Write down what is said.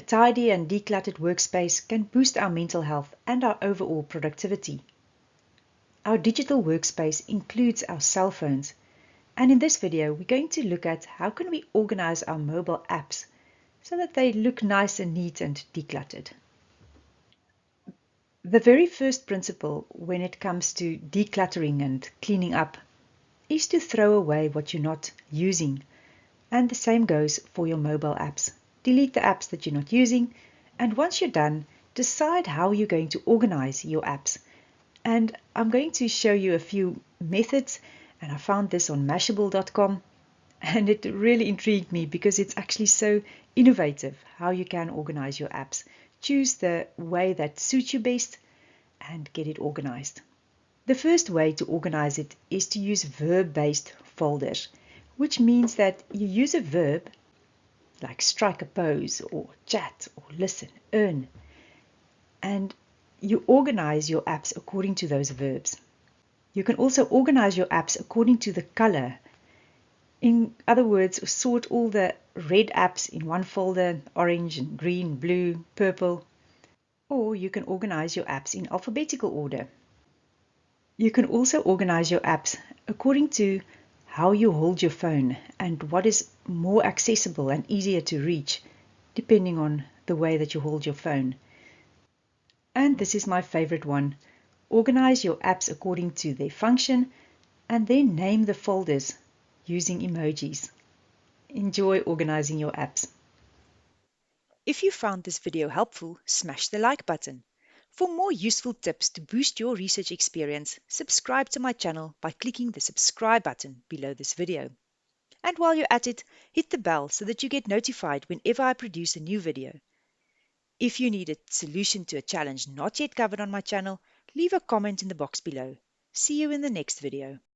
tidy and decluttered workspace can boost our mental health and our overall productivity. Our digital workspace includes our cell phones, and in this video we're going to look at how can we organize our mobile apps so that they look nice and neat and decluttered. The very first principle when it comes to decluttering and cleaning up is to throw away what you're not using, and the same goes for your mobile apps. Delete the apps that you're not using, and once you're done, decide how you're going to organize your apps. And I'm going to show you a few methods, and I found this on mashable.com, and it really intrigued me because it's actually so innovative how you can organize your apps. Choose the way that suits you best and get it organized. The first way to organize it is to use verb-based folders, which means that you use a verb like strike a pose or chat or listen, earn, and you organize your apps according to those verbs. You can also organize your apps according to the color. In other words, sort all the red apps in one folder, orange and green, blue, purple, or you can organize your apps in alphabetical order. You can also organize your apps according to how you hold your phone and what is more accessible and easier to reach, depending on the way that you hold your phone. And this is my favorite one. Organize your apps according to their function and then name the folders using emojis. Enjoy organizing your apps. If you found this video helpful, smash the like button. For more useful tips to boost your research experience, subscribe to my channel by clicking the subscribe button below this video. And while you're at it, hit the bell so that you get notified whenever I produce a new video. If you need a solution to a challenge not yet covered on my channel, leave a comment in the box below. See you in the next video.